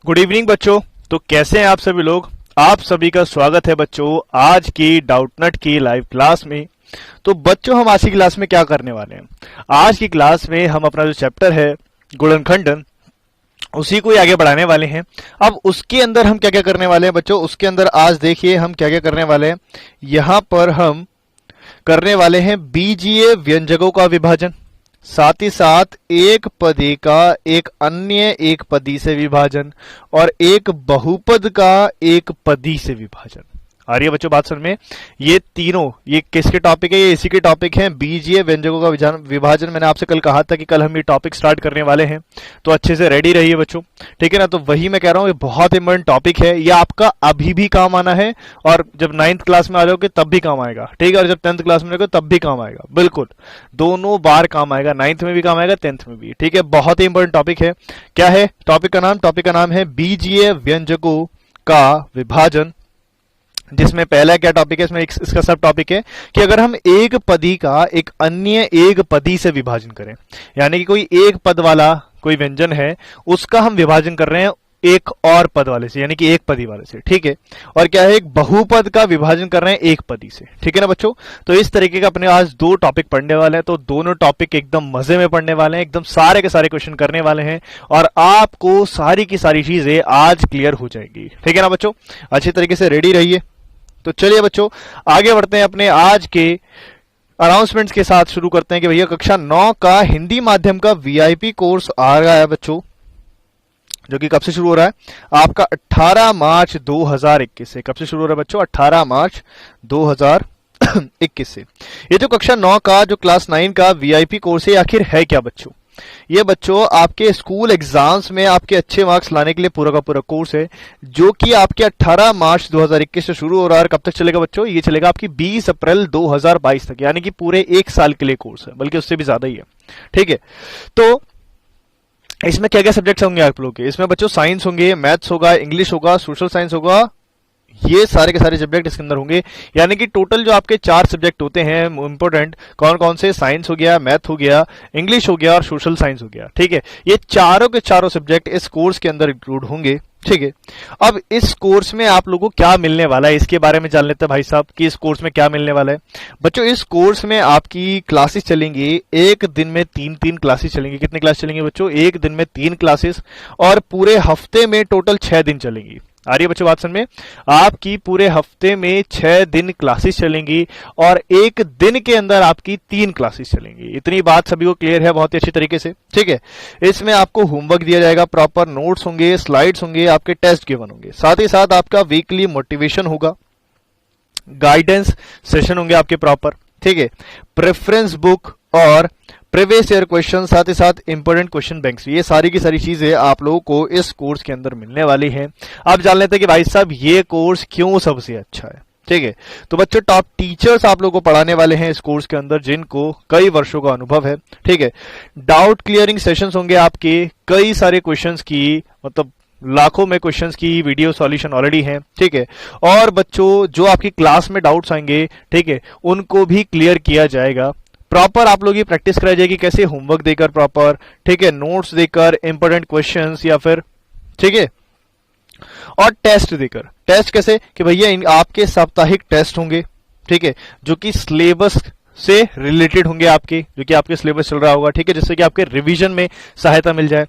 Good evening बच्चों। तो कैसे हैं आप सभी लोग। आप सभी का स्वागत है बच्चों आज की डाउटनट की लाइव क्लास में। तो बच्चों हम आज की क्लास में क्या करने वाले हैं। आज की क्लास में हम अपना जो चैप्टर है गुणनखंडन उसी को ही आगे बढ़ाने वाले हैं। अब उसके अंदर हम क्या क्या करने वाले हैं बच्चों, उसके अंदर आज देखिए हम क्या क्या करने वाले हैं। यहां पर हम करने वाले हैं बीजीय व्यंजकों का विभाजन, साथ ही साथ एक पदी का एक अन्य एक पदी से विभाजन और एक बहुपद का एक पदी से विभाजन। आ रही है बच्चों बात समझ में। ये तीनों ये किसके टॉपिक है, ये इसी के टॉपिक हैं, बीजीय व्यंजकों का विभाजन। मैंने आपसे कल कहा था कि कल हम ये टॉपिक स्टार्ट करने वाले हैं, तो अच्छे से रेडी रहिए बच्चों, ठीक है ना। तो वही मैं कह रहा हूं ये बहुत इंपॉर्टेंट टॉपिक है, ये आपका अभी भी काम आना है और जब 9th क्लास में आ जाओगे तब भी काम आएगा, ठीक है। और जब 10th क्लास में जाओगे तब भी काम आएगा, बिल्कुल दोनों बार काम आएगा, 9th में भी काम आएगा 10th में भी, ठीक है। बहुत ही इंपॉर्टेंट टॉपिक है। क्या है टॉपिक का नाम? टॉपिक का नाम है बीजीय व्यंजकों का विभाजन, जिसमें पहला क्या टॉपिक है, इसमें इसका सब टॉपिक है कि अगर हम एक पदी का एक अन्य एक पदी से विभाजन करें, यानी कि कोई एक पद वाला कोई व्यंजन है उसका हम विभाजन कर रहे हैं एक और पद वाले से, यानी कि एक पदी वाले से, ठीक है। और क्या है, एक बहुपद का विभाजन कर रहे हैं एक पदी से, ठीक है ना बच्चों। तो इस तरीके का अपने आज दो टॉपिक पढ़ने वाले हैं, तो दोनों टॉपिक एकदम मजे में पढ़ने वाले हैं, एकदम सारे के सारे क्वेश्चन करने वाले हैं और आपको सारी की सारी चीजें आज क्लियर हो जाएगी, ठीक है ना बच्चों। अच्छी तरीके से रेडी रहिए। तो चलिए बच्चों आगे बढ़ते हैं अपने आज के अनाउंसमेंट्स के साथ। शुरू करते हैं कि भैया कक्षा 9 का हिंदी माध्यम का वीआईपी कोर्स आ रहा है बच्चों, जो कि कब से शुरू हो रहा है आपका 18 मार्च 2021 से। कब से शुरू हो रहा है बच्चों? 18 मार्च 2021 से। ये जो कक्षा 9 का जो क्लास 9 का वीआईपी कोर्स है आखिर है क्या बच्चों? ये बच्चों आपके स्कूल एग्जाम्स में आपके अच्छे मार्क्स लाने के लिए पूरा का पूरा कोर्स है, जो कि आपके 18 मार्च 2021 से शुरू हो रहा है। कब तक चलेगा बच्चों? ये चलेगा आपकी 20 अप्रैल 2022 तक, यानी कि पूरे एक साल के लिए कोर्स है, बल्कि उससे भी ज्यादा ही है, ठीक है। तो इसमें क्या क्या सब्जेक्ट्स होंगे आप लोग के? इसमें बच्चों साइंस होंगे, मैथ्स होगा, इंग्लिश होगा, सोशल साइंस होगा, ये सारे के सारे सब्जेक्ट इसके अंदर होंगे। यानी कि टोटल जो आपके 4 सब्जेक्ट होते हैं इंपॉर्टेंट, कौन कौन से? साइंस हो गया, मैथ हो गया, इंग्लिश हो गया और सोशल साइंस हो गया, ठीक है। ये चारों के चारों सब्जेक्ट इस कोर्स के अंदर इंक्लूड होंगे, ठीक है। अब इस कोर्स में आप लोगों को क्या मिलने वाला है, इसके बारे में जान लेते हैं भाई साहब कि इस कोर्स में क्या मिलने वाला है। बच्चों इस कोर्स में आपकी क्लासेस चलेंगी, एक दिन में 3 क्लासेस चलेंगी। कितनी क्लास चलेंगी बच्चों? एक दिन में 3 क्लासेस और पूरे हफ्ते में टोटल 6 दिन चलेंगी। आ रही है बच्चों बात समझ में? आपकी पूरे हफ्ते में 6 दिन क्लासेस चलेंगी और एक दिन के अंदर आपकी 3 क्लासेस चलेंगी। इतनी बात सभी को क्लियर है बहुत ही अच्छी तरीके से, ठीक है। इसमें आपको होमवर्क दिया जाएगा, प्रॉपर नोट्स होंगे, स्लाइड्स होंगे, आपके टेस्ट गिवन होंगे, साथ ही साथ आपका वीकली मोटिवेशन होगा, गाइडेंस सेशन होंगे आपके प्रॉपर, ठीक है। प्रेफरेंस बुक और प्रीवियस ईयर क्वेश्चन, साथ ही साथ इंपोर्टेंट क्वेश्चन बैंक्स, ये सारी की सारी चीजें आप लोगों को इस कोर्स के अंदर मिलने वाली हैं। आप जान लेते हैं कि भाई साहब ये कोर्स क्यों सबसे अच्छा है, ठीक है। तो बच्चों टॉप टीचर्स आप लोगों को पढ़ाने वाले हैं इस कोर्स के अंदर, जिनको कई वर्षों का अनुभव है, ठीक है। डाउट क्लियरिंग सेशंस होंगे आपके, कई सारे क्वेश्चंस की, मतलब लाखों में क्वेश्चंस की वीडियो सॉल्यूशन ऑलरेडी है, ठीक है। और बच्चों जो आपकी क्लास में डाउट्स आएंगे, ठीक है, उनको भी क्लियर किया जाएगा। प्रॉपर आप लोग ये प्रैक्टिस कराई जाएगी, कैसे? होमवर्क देकर प्रॉपर, ठीक है, नोट्स देकर, इंपोर्टेंट क्वेश्चंस या फिर, ठीक है, और टेस्ट देकर। टेस्ट कैसे? कि भैया आपके साप्ताहिक टेस्ट होंगे, ठीक है, जो कि सिलेबस से रिलेटेड होंगे आपके, जो कि आपके सिलेबस चल रहा होगा, ठीक है, जिससे कि आपके रिवीजन में सहायता मिल जाए।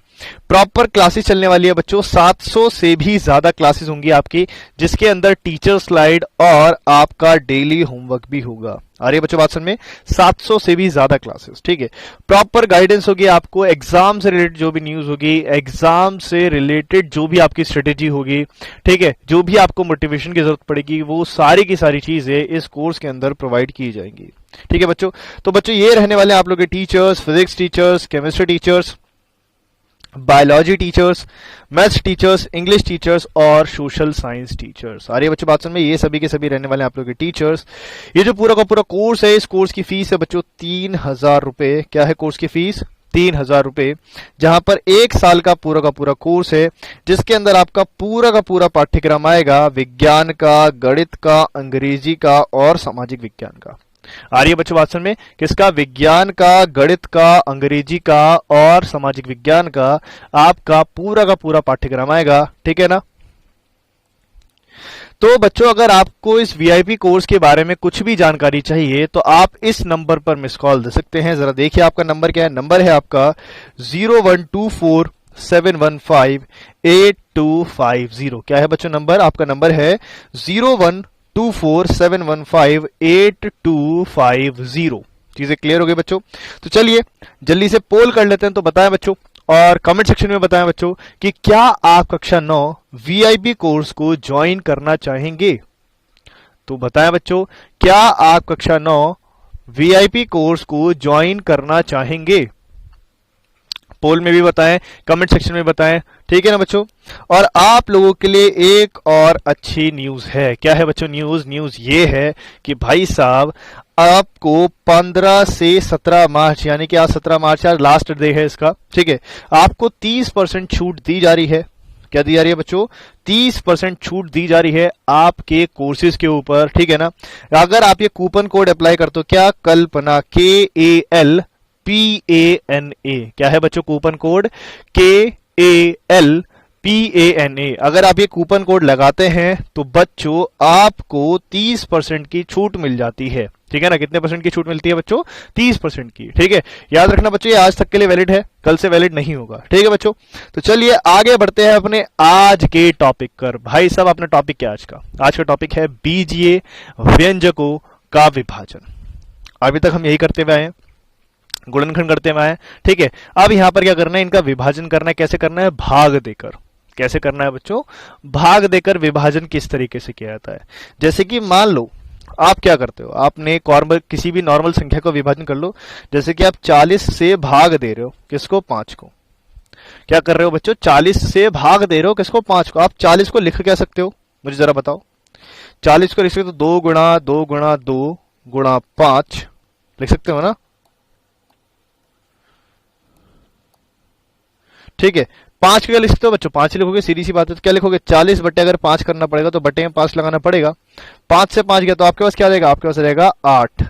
प्रॉपर क्लासेस चलने वाली है बच्चों, 700 से भी ज्यादा क्लासेस होंगी आपकी, जिसके अंदर टीचर स्लाइड और आपका डेली होमवर्क भी होगा। आ रही है बच्चों बात समझ में? 700 से भी ज्यादा क्लासेस, ठीक है। प्रॉपर गाइडेंस होगी आपको, एग्जाम से रिलेटेड जो भी न्यूज होगी, एग्जाम से रिलेटेड जो भी आपकी स्ट्रेटेजी होगी, ठीक है, जो भी आपको मोटिवेशन की जरूरत पड़ेगी, वो सारी की सारी चीजें इस कोर्स के अंदर प्रोवाइड की जाएंगी, ठीक है बच्चों। तो बच्चों ये रहने वाले हैं आप लोग के teachers, physics teachers, chemistry teachers, biology teachers, maths teachers, English teachers और सोशल साइंस टीचर्स। आ रही है बच्चों बात समझ में? ये सभी के सभी रहने वाले हैं आप लोग के टीचर्स। ये जो पूरा का पूरा कोर्स है, इस कोर्स की फीस है बच्चों 3000 रुपए। क्या है कोर्स की फीस? 3000 रुपए, जहां पर एक साल का पूरा कोर्स है, जिसके अंदर आपका पूरा का पूरा पाठ्यक्रम आएगा विज्ञान का, गणित का, अंग्रेजी का और सामाजिक विज्ञान का। आ रही है बच्चों बात समझ में? किसका? विज्ञान का, गणित का, अंग्रेजी का और सामाजिक विज्ञान का आपका पूरा का पूरा पाठ्यक्रम आएगा, ठीक है ना? तो बच्चों अगर आपको इस वीआईपी कोर्स के बारे में कुछ भी जानकारी चाहिए तो आप इस नंबर पर मिस कॉल दे सकते हैं। जरा देखिए आपका नंबर क्या है। नंबर है आपका 01247158 क्या है बच्चों नंबर? आपका नंबर है 01247158 चीजें क्लियर हो गई बच्चों? तो चलिए जल्दी से पोल कर लेते हैं। तो बताएं बच्चों और कमेंट सेक्शन में बताएं बच्चों कि क्या आप कक्षा 9 वीआईपी कोर्स को ज्वाइन करना चाहेंगे? तो बताएं बच्चों, क्या आप कक्षा 9 वीआईपी कोर्स को ज्वाइन करना चाहेंगे? पोल में भी बताएं, कमेंट सेक्शन में बताएं, ठीक है ना बच्चों? और आप लोगों के लिए एक और अच्छी न्यूज है। क्या है बच्चों न्यूज ये है कि भाई साहब आपको 15 से 17 मार्च यानी कि आज 17 मार्च आज लास्ट डे है इसका, ठीक है, आपको 30% छूट दी जा रही है। क्या दी जा रही है बच्चों? 30% छूट दी जा रही है आपके कोर्सेज के ऊपर, ठीक है ना? अगर आप ये कूपन कोड अप्लाई करते हो, क्या कल्पना, KALPANA, क्या है बच्चों कूपन कोड? KALPANA। अगर आप ये कूपन कोड लगाते हैं तो बच्चों आपको 30% की छूट मिल जाती है, ठीक है ना? कितने परसेंट की छूट मिलती है बच्चों? 30% की, ठीक है? याद रखना बच्चों ये आज तक के लिए वैलिड है, कल से वैलिड नहीं होगा, ठीक है बच्चों? तो चलिए आगे बढ़ते हैं अपने आज के टॉपिक पर। भाई साहब अपना टॉपिक क्या आज का? आज का टॉपिक है बीजीय व्यंजकों का विभाजन। अभी तक हम यही करते हुए आए हैं, गुणनखंड करते हुए आए हैं, ठीक है? अब यहां पर क्या करना है? इनका विभाजन करना है। कैसे करना है? भाग देकर। कैसे करना है बच्चों? भाग देकर विभाजन किस तरीके से किया जाता है? जैसे कि मान लो आप क्या करते हो, आपने किसी भी नॉर्मल संख्या को विभाजन कर लो। जैसे कि आप 40 से भाग दे रहे हो किसको? 5 को। क्या कर रहे हो बच्चों? 40 से भाग दे रहे हो किसको? 5 को। आप 40 को लिख क्या सकते हो? मुझे जरा बताओ। 40 को लिख सकते हो 2 गुणा 2 गुणा 2 गुणा 5 लिख सकते हो ना, ठीक है? 5 क्या लिख सकते हो बच्चों? 5 लिखोगे, सीधी सी बात है। तो क्या लिखोगे? 40 बटे अगर 5 करना पड़ेगा तो बटे में 5 लगाना पड़ेगा। 5 से 5 गया तो आपके पास क्या रहेगा? आपके पास रहेगा 8,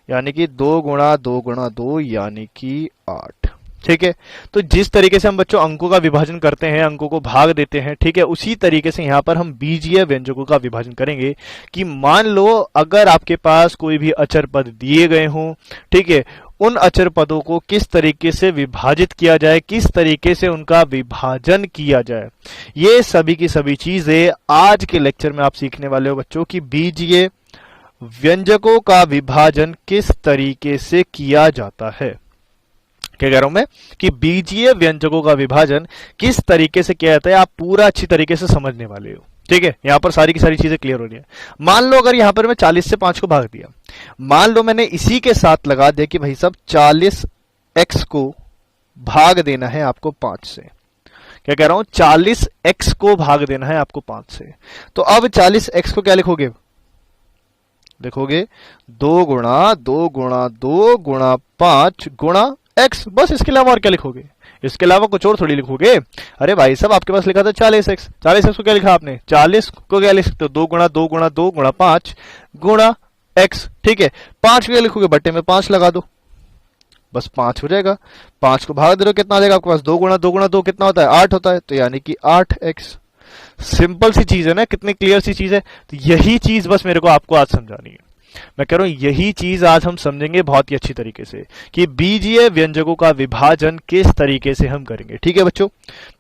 यानी कि 2 गुणा 2 गुणा 2 यानी कि 8, ठीक है? तो जिस तरीके से हम बच्चों अंकों का विभाजन करते हैं, अंकों को भाग देते हैं, ठीक है, उसी तरीके से यहां पर हम बीजीय व्यंजकों का विभाजन करेंगे। कि मान लो अगर आपके पास कोई भी अचर पद दिए गए हों, ठीक है, उन अचर पदों को किस तरीके से विभाजित किया जाए, किस तरीके से उनका विभाजन किया जाए, ये सभी की सभी चीजें आज के लेक्चर में आप सीखने वाले हो बच्चों। कि बीजीय व्यंजकों का विभाजन किस तरीके से किया जाता है। क्या कह रहा हूं मैं? कि बीजीय व्यंजकों का विभाजन किस तरीके से किया जाता है, आप पूरा अच्छी तरीके से समझने वाले हो, ठीक है? यहां पर सारी की सारी चीजें क्लियर हो रही है। मान लो अगर यहां पर मैं 40 से 5 को भाग दिया, मान लो मैंने इसी के साथ लगा दिया कि भाई साहब 40x को भाग देना है आपको 5 से। क्या कह रहा हूं? 40x को भाग देना है आपको 5 से। तो अब 40x को क्या लिखोगे? लिखोगे 2 गुणा 2 गुणा 2 गुणा 5 गुणा x, बस। इसके अलावा और क्या लिखोगे? इसके अलावा कुछ और थोड़ी लिखोगे। अरे भाई साहब आपके पास लिखा था 40x, 40x को क्या लिखा आपने? 40 को क्या लिख सकते हो? 2 गुणा 2 गुणा 2 गुणा 5 गुणा x, ठीक है? 5 को क्या लिखोगे? बट्टे में 5 लगा दो, बस 5 हो जाएगा। 5 को भाग दे रहे हो, कितना आ जाएगा आपके पास? 2 गुणा 2 गुणा 2 कितना होता है? 8 होता है, तो यानी कि 8x। सिंपल सी चीज है ना, कितनी क्लियर सी चीज है। तो यही चीज बस मेरे को आपको आज समझानी है। मैं कह रहा हूं यही चीज आज हम समझेंगे बहुत ही अच्छी तरीके से कि बीजीय व्यंजकों का विभाजन किस तरीके से हम करेंगे, ठीक है बच्चों?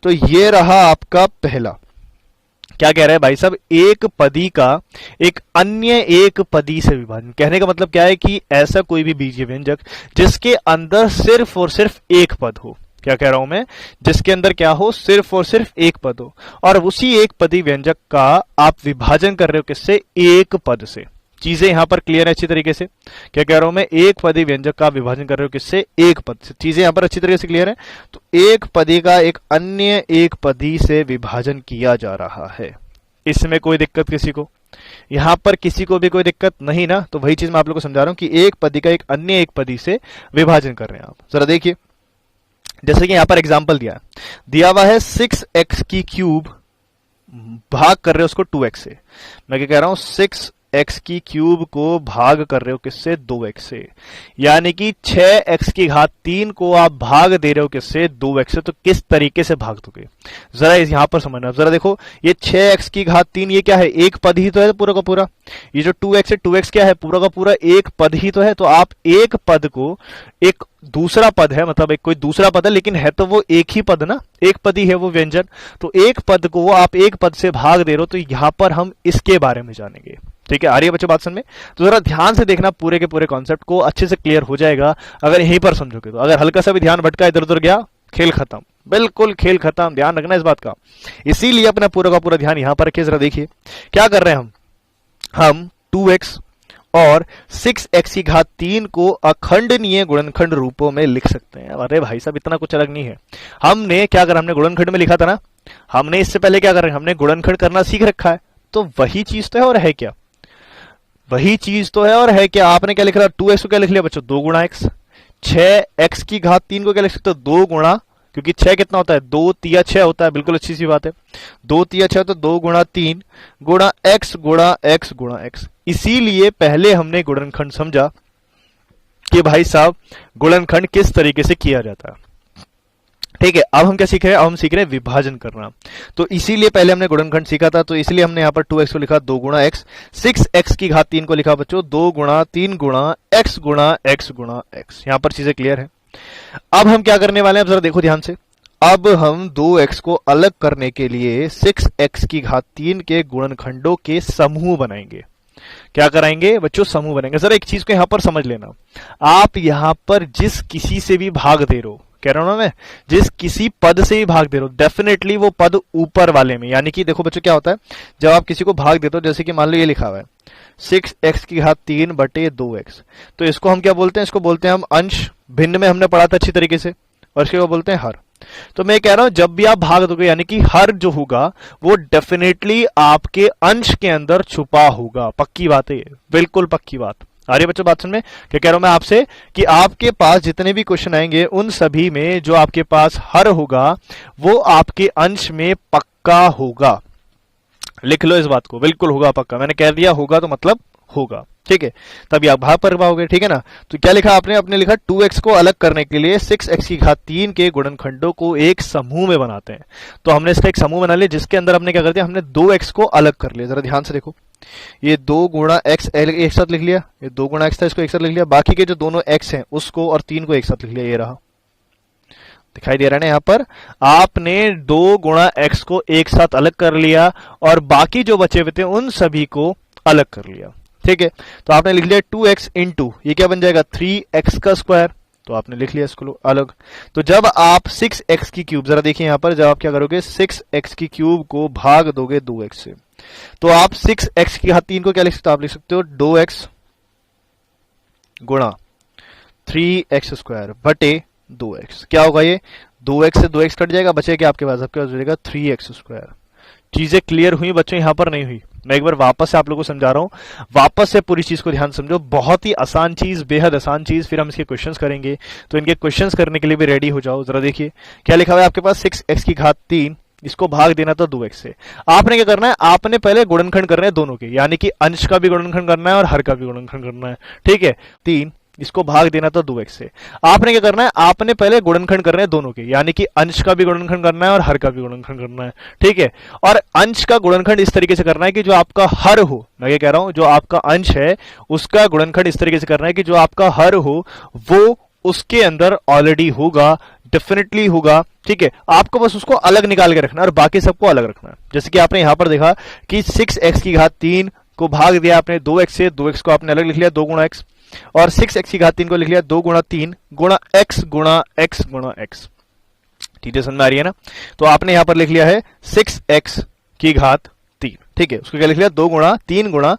तो ये रहा आपका पहला। क्या कह रहा है भाई साहब? एक पदी का एक अन्य एक पदी से विभाजन। कहने का मतलब क्या है? कि ऐसा कोई भी बीजीय व्यंजक जिसके अंदर सिर्फ और सिर्फ एक पद हो। क्या कह रहा हूं मैं? जिसके अंदर क्या हो? सिर्फ और सिर्फ एक पद हो, और उसी एक पदी व्यंजक का आप विभाजन कर रहे हो किससे? एक पद से। चीजें यहां पर क्लियर है अच्छी तरीके से। क्या कह रहा हूं मैं? एक पदी व्यंजक का विभाजन कर रहे हो किससे? एक पद से। चीजें यहां पर अच्छी तरीके से क्लियर है। तो एक पदी का एक अन्य एक पदी से विभाजन किया जा रहा है। इसमें कोई दिक्कत किसी को? यहां पर किसी को भी कोई दिक्कत नहीं ना? तो वही चीज मैं आप लोगों को समझा रहा हूं कि एक पदी का एक अन्य एक पदी से विभाजन कर रहे हैं आप। जरा देखिए, जैसे कि यहां पर एग्जाम्पल दिया हुआ है 6x की क्यूब, भाग कर रहे हो उसको 2x से। मैं क्या कह रहा हूं? 6 6x की क्यूब को भाग कर रहे हो किससे? 2x से। यानी कि 6x की घात 3 को आप भाग दे रहे हो किससे? 2x से। तो किस तरीके से भाग दोगे जरा यहां पर समझना। जरा देखो, ये 6x की घात 3 ये क्या है? एक पद ही तो है पूरा का पूरा। ये जो 2x है, 2x क्या है? पूरा का पूरा एक पद ही तो है। तो आप एक पद को, एक दूसरा पद है, मतलब एक कोई दूसरा पद है लेकिन है तो वो एक ही पद ना, एक पद ही है वो व्यंजन। तो एक पद को आप एक पद से भाग दे रहे हो। तो यहां पर हम इसके बारे में जानेंगे। ठीक है, आ रही है बच्चों बात समझ में? तो जरा ध्यान से देखना, पूरे के पूरे कॉन्सेप्ट को अच्छे से क्लियर हो जाएगा अगर यहीं पर समझोगे। तो अगर हल्का सा भी ध्यान भटका, इधर उधर गया, खेल खत्म, बिल्कुल खेल खत्म। ध्यान रखना इस बात का। इसीलिए अपना पूरा का पूरा ध्यान यहां पर रखिए। जरा देखिए क्या कर रहे हैं हम 2x और 6x की घात 3 को अखंडनीय गुणनखंड रूपों में लिख सकते हैं। अरे भाई साहब, इतना कुछ अलग नहीं है। हमने क्या करा? हमने गुणनखंड में लिखा था ना। हमने इससे पहले क्या कर रहे हैं? हमने गुणनखंड करना सीख रखा है। तो वही चीज तो है और है क्या? वही चीज तो है और है क्या? आपने क्या लिख रहा? 2x को क्या लिख लिया बच्चों? 2 गुणा x। 6x की घात 3 को क्या लिख सकते हो? 2 गुणा, क्योंकि 6 कितना होता है? 2 तिया 6 होता है। बिल्कुल अच्छी सी बात है। 2 तिया 6 तो 2 गुणा 3 गुणा x गुणा x गुणा x। इसीलिए पहले हमने गुणनखंड समझा कि भाई साहब गुणनखंड किस तरीके से किया जाता है। ठीक है, अब हम क्या सीख रहे हैं? अब हम सीख रहे हैं विभाजन करना। तो इसीलिए पहले हमने गुणनखंड सीखा था। तो इसलिए हमने यहां पर 2x को लिखा 2 गुणा x। 6x की घात 3 को लिखा बच्चों 2 गुणा 3 गुणा x गुणा x गुणा x। यहां पर चीजें क्लियर है। अब हम क्या करने वाले हैं? अब जरा देखो ध्यान से। अब हम 2x को अलग करने के लिए 6x की घात 3 के गुणनखंडों के समूह बनाएंगे। क्या कराएंगे बच्चों? समूह बनाएंगे। जरा एक चीज को यहां पर समझ लेना। आप यहां पर जिस किसी से भी भाग दे रहे हो, कह रहा हूं ना मैं, जिस किसी पद से भी भाग दे रहे हो, डेफिनेटली वो पद ऊपर वाले में। यानी कि देखो बच्चों क्या होता है, जब आप किसी को भाग देते हो, जैसे कि मान लो ये लिखा हुआ है 6x की घात 3 बटे 2x। तो इसको हम क्या बोलते हैं? इसको बोलते हैं हम अंश। भिन्न में हमने पढ़ा था अच्छी तरीके से। और इसको बोलते हैं हर। तो मैं कह रहा हूं जब भी आप भाग दोगे, यानी कि हर जो होगा वो डेफिनेटली आपके अंश के अंदर छुपा होगा। पक्की बात है ये, बिल्कुल पक्की बात। आ रही है बच्चों बात समझ में? क्या कह रहा हूं मैं आपसे कि आपके पास जितने भी क्वेश्चन आएंगे उन सभी में जो आपके पास हर होगा वो आपके अंश में पक्का होगा। लिख लो इस बात को, बिल्कुल होगा पक्का। मैंने कह दिया होगा तो मतलब होगा। ठीक है, तभी आप भाग पर पाओगे। ठीक है ना? तो क्या लिखा आपने? आपने लिखा 2x को अलग करने के लिए 6x की घात 3 के गुणनखंडों को एक समूह में बनाते हैं। तो हमने इसका एक समूह बना लिया जिसके अंदर हमने क्या कर दिया? हमने 2x को अलग कर लिया। जरा ध्यान से देखो, ये 2 गुणा x एक साथ लिख लिया, ये 2 गुणा x था, इसको एक साथ लिख लिया। बाकी के जो दोनों x हैं उसको और 3 को एक साथ लिख लिया। ये रहा, दिखाई दे रहा है ना यहां पर? आपने 2 गुणा x को एक साथ अलग कर लिया और बाकी जो बचे हुए थे उन सभी को अलग कर लिया। ठीक है, तो आपने लिख लिया 2x इंटू ये क्या बन जाएगा? 3x का स्क्वायर। तो आपने लिख लिया इसको अलग। तो जब आप 6x की क्यूब, जरा देखिए यहां पर, जब आप क्या करोगे 6x की क्यूब को भाग दोगे 2x से, तो आप 6x की घात 3 को क्या लिख सकते हो? आप लिख सकते हो 2x गुणा 3x स्क्वायर बटे 2x। क्या होगा ये? 2x से 2x कट जाएगा, बचेगा आपके पास बचेगा 3x स्क्वायर। चीजें क्लियर हुई बच्चों? यहां पर नहीं हुई? मैं एक बार वापस से आप लोगों को समझा रहा हूं। वापस से पूरी चीज को ध्यान समझो। बहुत ही आसान चीज, बेहद आसान चीज। फिर हम इसके क्वेश्चंस करेंगे, तो इनके क्वेश्चंस करने के लिए भी रेडी हो जाओ। जरा देखिए क्या लिखा हुआ है आपके पास? 6x की घात 3, इसको भाग देना था 2x से। आपने क्या करना है? आपने पहले गुणनखंड करना है दोनों के, यानी कि अंश का भी गुणनखंड करना है और हर का भी गुणनखंड करना है। ठीक है, 3 इसको भाग देना था 2x से। आपने क्या करना है? आपने पहले गुणनखंड करना है दोनों के, यानी कि अंश का भी गुणनखंड करना है और हर का भी गुणनखंड करना है। ठीक है, और अंश का गुणनखंड इस तरीके से करना है कि जो आपका हर हो, मैं ये कह रहा हूं जो आपका अंश है उसका गुणनखंड इस तरीके से करना है कि जो आपका हर हो वो उसके अंदर ऑलरेडी होगा, डेफिनेटली होगा। ठीक है, आपको बस उसको अलग निकाल के रखना है और बाकी सबको अलग रखना है। जैसे कि आपने यहां पर देखा कि 6x की घात 3 को भाग दिया आपने 2x से, 2x को आपने अलग लिख लिया 2 गुणा x, और 6x की घात 3 को लिख लिया 2 गुणा 3 गुणा x गुणा x गुणा x। ठीक है, समझ में आ रही है ना? तो आपने यहां पर लिख लिया है 6x की घात 3। ठीक है, उसको क्या लिख लिया? 2 गुणा 3 गुणा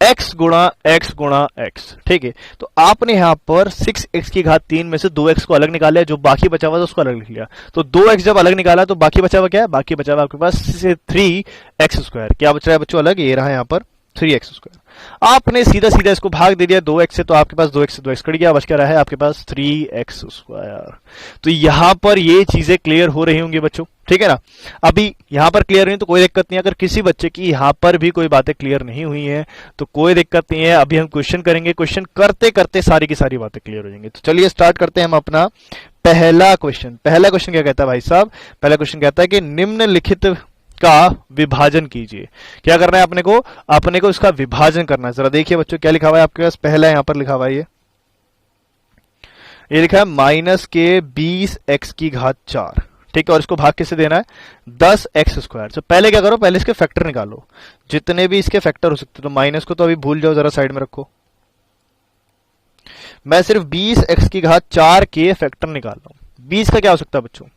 x गुणा x गुणा x। ठीक है, तो आपने यहां पर 6x की घात 3 में से 2x को अलग निकाला है, जो बाकी बचा हुआ था उसको अलग लिख लिया। तो 2x जब अलग निकाला तो बाकी बचा हुआ क्या है? बाकी बचा हुआ आपके पास 3x स्क्वायर। क्या बच रहा है बच्चों अलग? ये रहा यहां पर 3x स्क्वायर। आपने सीधा सीधा इसको भाग दे दिया 2x से, तो आपके पास 2x से 2x कट गया, बच क्या रहा है आपके पास 3x स्क्वायर। तो यहां पर ये चीजें क्लियर हो रही होंगी बच्चों, ठीक है ना। अभी यहां पर क्लियर नहीं तो कोई दिक्कत नहीं, अगर किसी बच्चे की यहां पर भी कोई बातें क्लियर नहीं हुई हैं तो कोई दिक्कत नहीं है, अभी हम क्वेश्चन करेंगे, क्वेश्चन करते करते सारी की सारी बातें क्लियर हो जाएंगी। तो चलिए स्टार्ट करते हैं हम अपना पहला क्वेश्चन। पहला क्वेश्चन क्या कहता है भाई साहब, पहला क्वेश्चन कहता है कि निम्नलिखित का विभाजन कीजिए। क्या करना है अपने को इसका विभाजन करना है। जरा देखिए बच्चों क्या लिखा हुआ है आपके पास, पहला यहां पर लिखा हुआ है ये लिखा है माइनस के 20x की घात 4, ठीक है, और इसको भाग किससे देना है 10x स्क्वायर। तो पहले क्या करो, पहले इसके फैक्टर निकालो, जितने भी इसके फैक्टर हो सकते। तो माइनस को तो अभी भूल जाओ, जरा साइड में रखो, मैं सिर्फ 20x की घात 4 के फैक्टर निकाल रहा हूं। 20 का क्या हो सकता है बच्चों,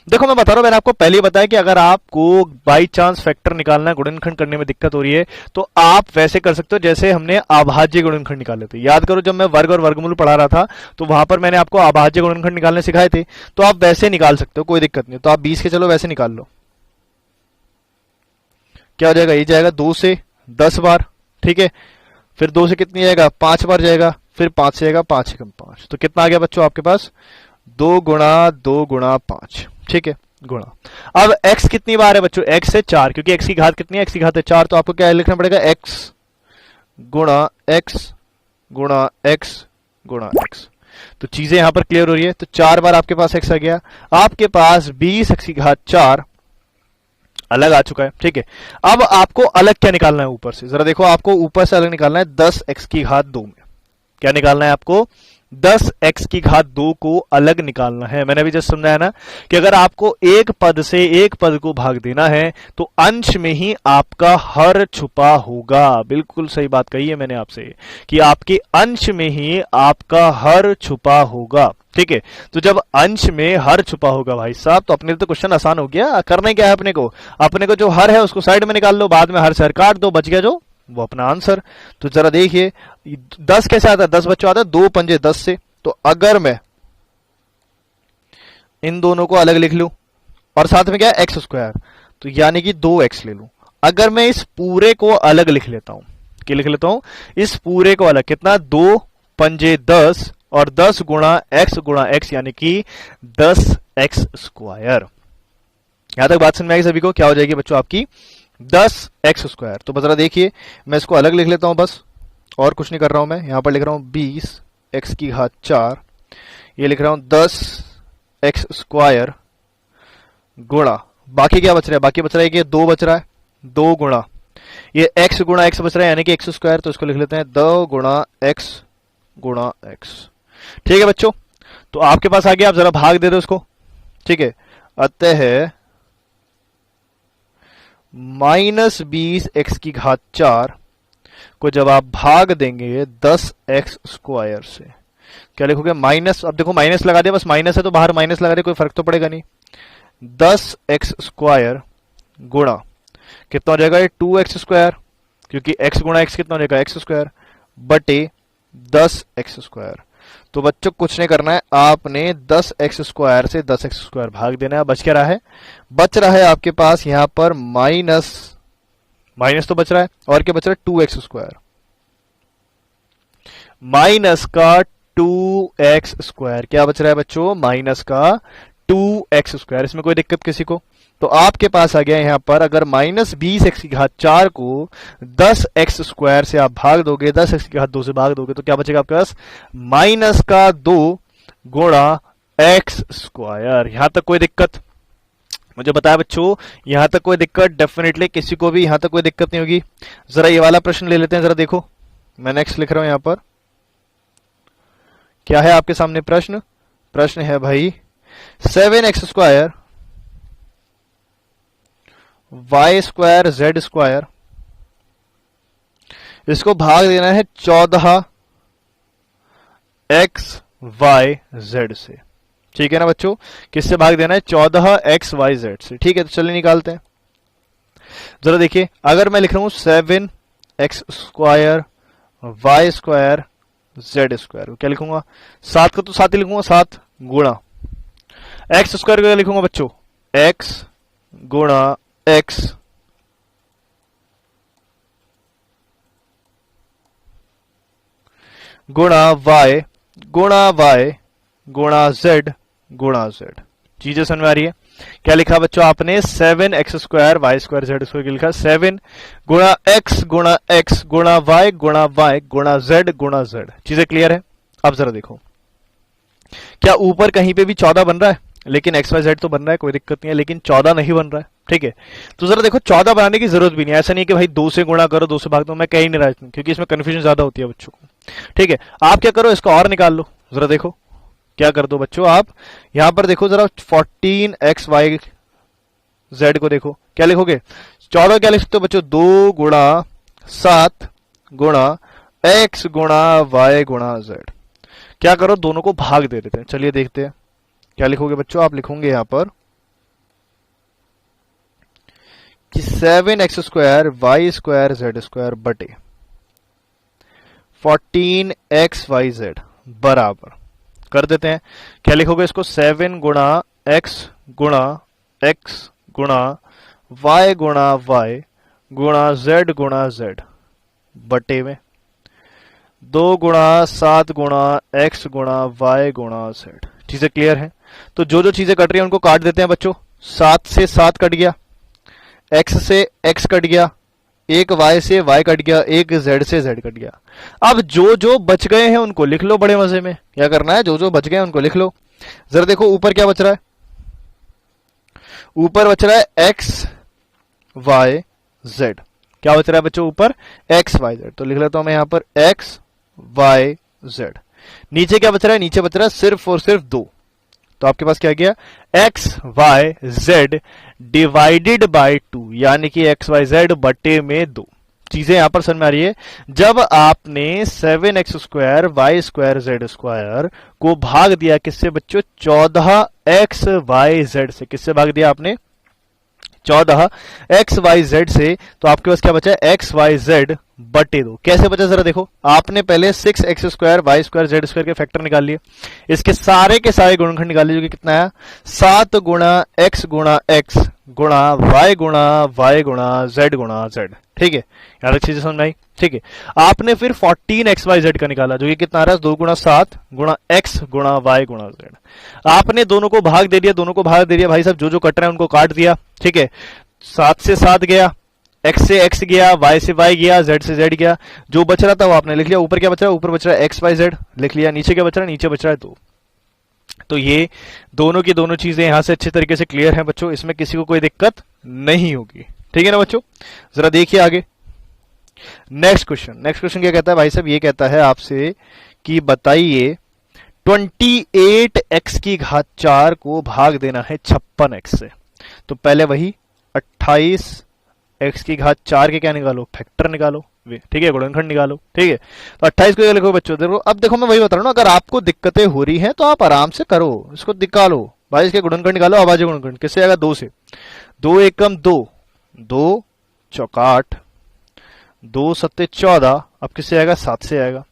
देखो मैं बता रहा हूं, मैंने आपको पहले ही बताया कि अगर आपको बाई चांस फैक्टर निकालना, गुणनखंड करने में दिक्कत हो रही है तो आप वैसे कर सकते हो जैसे हमने अभाज्य गुणनखंड निकाले थे। याद करो जब मैं वर्ग और वर्गमूल पढ़ा रहा था तो वहां पर मैंने आपको अभाज्य गुणनखंड निकालने सिखाए थे, तो आप वैसे निकाल सकते हो, कोई दिक्कत नहीं। तो आप 20 के चलो वैसे निकाल लो, क्या हो जाएगा, ये जाएगा 2 से 10 बार, ठीक है, फिर 2 से कितनी जाएगा 5 बार जाएगा, फिर 5 से जाएगा 5 एकम 5, तो कितना आ गया बच्चों आपके पास 2 गुणा 5, ठीक है, गुणा। अब x कितनी बार है बच्चों, x से 4, क्योंकि x की घात कितनी है, x की घात है 4, तो आपको क्या लिखना पड़ेगा x गुणा x गुणा x गुणा x। तो चीजें यहां पर क्लियर हो रही है। तो 4 बार आपके पास x आ गया, आपके पास 20x की घात 4 अलग आ चुका है, ठीक है। अब आपको अलग क्या निकालना है ऊपर से, जरा देखो, आपको ऊपर से अलग निकालना है 10x की घात 2 में। क्या निकालना है आपको 10x की घात 2 को अलग निकालना है। मैंने अभी जस्ट समझाया ना कि अगर आपको एक पद से एक पद को भाग देना है तो अंश में ही आपका हर छुपा होगा। बिल्कुल सही बात कही है मैंने आपसे कि आपके अंश में ही आपका हर छुपा होगा, ठीक है। तो जब अंश में हर छुपा होगा भाई साहब, तो अपने लिए तो क्वेश्चन आसान हो गया। करना क्या है अपने को जो हर है उसको साइड में निकाल लो, बाद में हर से हर काट दो, बच गया जो वो अपना आंसर। तो जरा देखिए 10 कैसे आता है, 10 बच्चों आता है 2 पंजे 10 से। तो अगर मैं इन दोनों को अलग लिख लूं और साथ में क्या है x स्क्वायर, तो यानी कि 2x ले लूं। अगर मैं इस पूरे को अलग लिख लेता हूं, क्या लिख लेता हूं, इस पूरे को अलग, कितना 2 पंजे 10 और 10 गुणा x यानी कि 10x स्क्वायर। यहां तक बात समझ में आएगी सभी को, क्या हो जाएगी बच्चों आपकी 10x स्क्वायर। तो बस जरा देखिए, मैं इसको अलग लिख लेता हूं बस, और कुछ नहीं कर रहा हूं मैं, यहां पर लिख रहा हूं 20x की घात 4, ये लिख रहा हूं 10x स्क्वायर गुणा, बाकी क्या बच रहा है, बाकी बच रहा है कि 2 बच रहा है, 2 गुणा ये x गुणा x बच रहा है यानी कि x स्क्वायर, तो इसको लिख लेते हैं 2 गुणा x, ठीक है बच्चों। तो आपके पास आ गया, आप जरा भाग दे दो इसको, ठीक है। अतः माइनस 20x की घात 4 को जब आप भाग देंगे 10x स्क्वायर से, क्या लिखोगे माइनस, अब देखो माइनस लगा दिया, बस माइनस है तो बाहर माइनस लगा दे, कोई फर्क तो पड़ेगा नहीं। 10x स्क्वायर गुणा कितना हो जाएगा ये 2x स्क्वायर, क्योंकि x गुणा x कितना हो जाएगा x स्क्वायर बटे 10x स्क्वायर। तो बच्चों कुछ नहीं करना है, आपने 10x स्क्वायर से 10x स्क्वायर भाग देना है। बच क्या रहा है, बच रहा है आपके पास यहां पर माइनस तो बच रहा है, और क्या बच रहा है 2x स्क्वायर, माइनस का 2x स्क्वायर, क्या बच रहा है बच्चों माइनस का 2x स्क्वायर। इसमें कोई दिक्कत किसी को, तो आपके पास आ गया यहां पर, अगर माइनस 20x की घात 4 को 10x स्क्वायर से आप भाग दोगे, 10x की घात 2 से भाग दोगे, तो क्या बचेगा आपके पास माइनस का 2 गुणा x स्क्वायर। यहां तक कोई दिक्कत, मुझे बताया बच्चों यहां तक कोई दिक्कत, डेफिनेटली किसी को भी यहां तक कोई दिक्कत नहीं होगी। जरा ये वाला प्रश्न ले लेते हैं, जरा देखो मैं नेक्स्ट लिख रहा हूं यहां पर, क्या है आपके सामने प्रश्न है भाई 7x square y square z square, इसको भाग देना है 14 x y z से, ठीक है ना बच्चों, किससे भाग देना है 14 x y z से, ठीक है। तो चलिए निकालते हैं, जरा देखिए, अगर मैं लिख रहा हूं 7x square y square z square, क्या लिखूंगा 7 का तो 7 ही लिखूंगा, 7 गुणा x स्क्वायर का लिखूंगा बच्चों x गुणा x गुणा वाई गुणा जेड गुणा जेड। चीजें समझ में आ रही है? क्या लिखा बच्चों आपने? 7x² Y square Z square लिखा। 7 गुणा x गुणा वाई गुणा जेड। चीजें क्लियर है? अब जरा देखो, क्या ऊपर कहीं पे भी 14 बन रहा है? लेकिन एक्स वाई जेड तो बन रहा है, कोई दिक्कत नहीं है, लेकिन 14 नहीं बन रहा है। ठीक है, तो जरा देखो 14 बनाने की जरूरत भी नहीं है। ऐसा नहीं है कि भाई 2 से गुणा करो 2 से भाग दो, मैं कह ही नहीं रहा इसमें, क्योंकि इसमें कंफ्यूजन ज्यादा होती है बच्चों को। ठीक है, आप क्या करो, इसको और निकाल लो। जरा देखो क्या कर दो बच्चों, आप यहां पर देखो जरा 14x वाई जेड को देखो, क्या लिखोगे? 14 क्या लिख सकते हो बच्चों? 2 गुणा 7 गुणा x गुणा वाई गुणा जेड। क्या करो, दोनों को भाग दे देते हैं। चलिए देखते हैं क्या लिखोगे बच्चों। आप लिखोगे यहां पर कि 7x² Y square Z square बटे 14x yz बराबर कर देते हैं। क्या लिखोगे इसको? 7 गुणा x गुणा y गुणा z बटे में 2 गुणा 7 गुणा x गुणा y गुणा z। चीजें क्लियर है? तो जो जो चीजें कट रही है उनको काट देते हैं बच्चों। 7 से 7 कट गया, x से x कट गया, एक y से y कट गया, एक z से z कट गया। अब जो जो बच गए हैं उनको लिख लो बड़े मजे में। क्या करना है? जो जो बच गए हैं उनको लिख लो। जरा देखो ऊपर क्या बच रहा है? ऊपर बच रहा है x y z। क्या बच रहा है बच्चों ऊपर? x y z। तो लिख लेता हूं मैं यहां पर x y z। नीचे क्या बच रहा है? नीचे बच रहा है सिर्फ और सिर्फ 2। तो आपके पास क्या गया? x y z divided by 2, यानी कि x y z बटे में 2। चीजें यहां पर समझ में आ रही है? जब आपने 7x² Y square Z square को भाग दिया किससे बच्चों? 14x y z से। किससे भाग दिया आपने? 14x y z से। तो आपके पास क्या बचा है? x y z बटे 2। कैसे बचा जरा देखो, आपने पहले 6x² Y square Z square के फैक्टर निकाल लिए, इसके सारे गुणनखंड निकाल लिए, जो कि कितना है? 7 गुणा x गुणा y गुणा z। ठीक है, यार चीजें समझ में आई? ठीक है, आपने फिर 14xyz का निकाला, जो कि कितना आ रहा है? 2 गुणा 7 गुणा x गुणा y गुणा z। आपने दोनों को भाग दे दिया भाई साहब, जो जो कट रहे हैं उनको काट दिया। ठीक है, 7 से 7 गया, x से x गया, y से y गया, z से z गया। जो बच रहा था वो आपने लिख लिया। ऊपर क्या बच रहा है? ऊपर बच रहा है x y z, लिख लिया। नीचे क्या बच रहा है? नीचे बच रहा है 2। तो ये दोनों की दोनों चीजें यहां से अच्छे तरीके से क्लियर हैं बच्चों, इसमें किसी को कोई दिक्कत नहीं होगी। ठीक है ना बच्चों? जरा देखिए आगे नेक्स्ट क्वेश्चन क्या कहता है भाई साहब? ये कहता है आपसे कि बताइए 28x की घात 4 को भाग देना है 56x से। तो पहले वही 28x की घात 4 के क्या निकालो? फैक्टर निकालो। ठीक है, गुणनखंड निकालो। ठीक है, तो 28 को क्या लिखो बच्चों? देखो, अब देखो मैं वही बता रहा हूं ना, अगर आपको दिक्कतें हो रही हैं तो आप आराम से करो, इसको निकालो भाई, इसके गुणनखंड निकालो। आवाज गुणनखंड किससे आएगा? 2 से। 2 एकम 2, 2 चौका 8, 2 सत्ते 14। अब किससे आएगा? 7 से आएगा।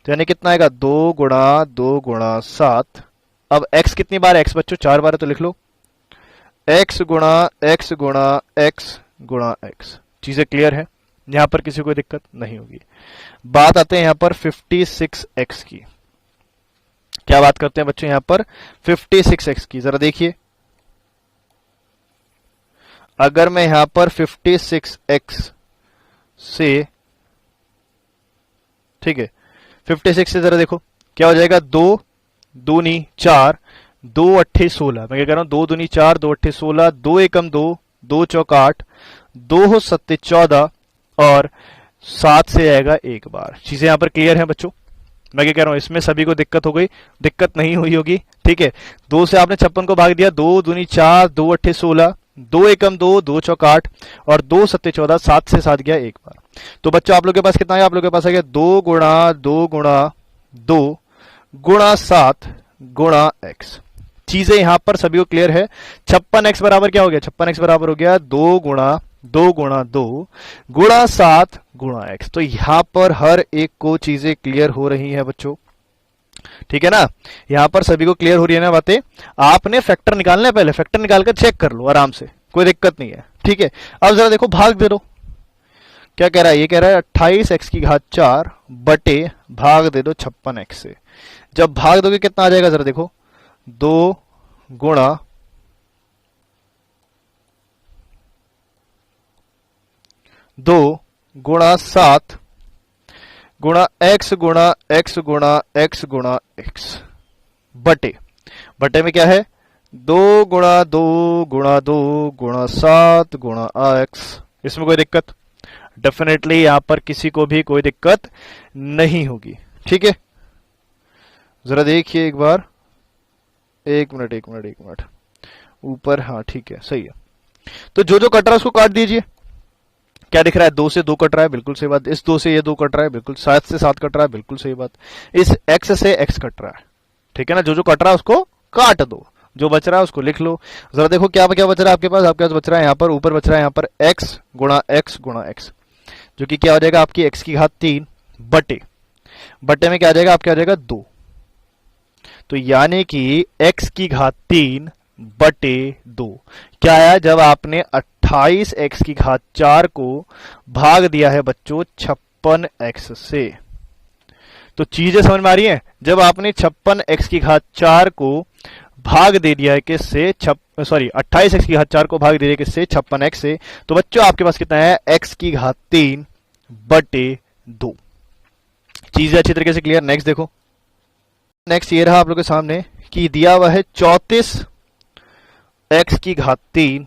तो यानी कितना आएगा? 2 गुणा 7। अब x कितनी बार? x बच्चों 4 बार है, तो लिख लो x गुणा x। चीजें क्लियर है? यहां पर किसी को दिक्कत नहीं होगी। बात आते हैं यहां पर 56x की। क्या बात करते हैं बच्चों यहां पर? 56x की। जरा देखिए, अगर मैं यहां पर 56x से, ठीक है, 56 से जरा देखो क्या हो जाएगा? 2 दूनी 4, 2 अट्ठे 16। मैं क्या कह रहा हूं? 2 दूनी 4, 2 अट्ठे 16, 2 एकम 2, 2 चौका 8, 2 सत्ते 14 और 7 से आएगा एक बार। चीजें यहां पर क्लियर हैं बच्चों? मैं क्या कह रहा हूं? इसमें सभी को दिक्कत हो गई? दिक्कत नहीं हुई होगी। ठीक है, 2 से आपने 56 को भाग दिया, 2 दूनी 4, 2 अट्ठे 16, 2 एकम 2, 2 चौका 8 और 2 सत्ते 14, 7 से 7 गया एक बार। तो बच्चों आप लोग के पास कितना है? आप लोग के पास आ गया 2 गुणा 7 गुणा x। चीजें यहां पर सभी को क्लियर है? 56x बराबर क्या हो गया? 56x बराबर हो गया 2 गुणा 2 गुणा 7 गुणा x। तो यहां पर हर एक को चीजें क्लियर हो रही हैं बच्चों। ठीक है ना? यहां पर सभी को क्लियर हो रही है ना बातें? आपने फैक्टर निकालना है, पहले फैक्टर निकालकर चेक कर लो आराम से, कोई दिक्कत नहीं है। ठीक है, अब जरा देखो भाग दे दो। क्या कह रहा है, ये कह रहा है 28x की घात 4 बटे भाग दे दो 56x से। जब भाग दोगे कितना आ जाएगा जरा देखो, 2 गुणा 7 गुणा x गुणा x गुणा x गुणा x बटे, बटे में क्या है 2 गुणा 2 गुणा 2 गुणा 7 गुणा x। इसमें कोई दिक्कत, डेफिनेटली यहां पर किसी को भी कोई दिक्कत नहीं होगी। ठीक है, जरा देखिए एक बार, एक मिनट ऊपर, हाँ ठीक है सही है। तो जो जो कट रहा है उसको काट दीजिए। क्या दिख रहा है, 2 से 2 कट रहा है, बिल्कुल सही बात। इस 2 से ये 2 कट रहा है, बिल्कुल। 7 से 7 कट रहा है, बिल्कुल सही बात। इस x से x कट रहा है, ठीक है ना। जो जो कट रहा है उसको काट दो, जो बच रहा है उसको लिख लो। जरा देखो क्या क्या बच रहा है आपके पास, बच रहा है यहाँ पर, ऊपर बच रहा है यहाँ पर x गुणा x गुणा x, जो कि क्या हो जाएगा आपकी x की घात 3 बटे, बटे में क्या आ जाएगा आपके, आ जाएगा 2। तो यानी कि x की घात 3 बटे 2 क्या आया, जब आपने 28x की घात 4 को भाग दिया है बच्चों 56x से। तो चीजें समझ में आ रही हैं, जब आपने 56x की घात 4 को भाग दे दिया है किससे, 28x की घात 4 को भाग दे दिया किससे, 56x से, तो बच्चों आपके पास कितना है, x की घात 3 बटे 2। चीजें अच्छी तरीके से क्लियर। नेक्स्ट देखो, नेक्स्ट ये रहा आप लोगों के सामने कि दिया हुआ है 34 x की घात 3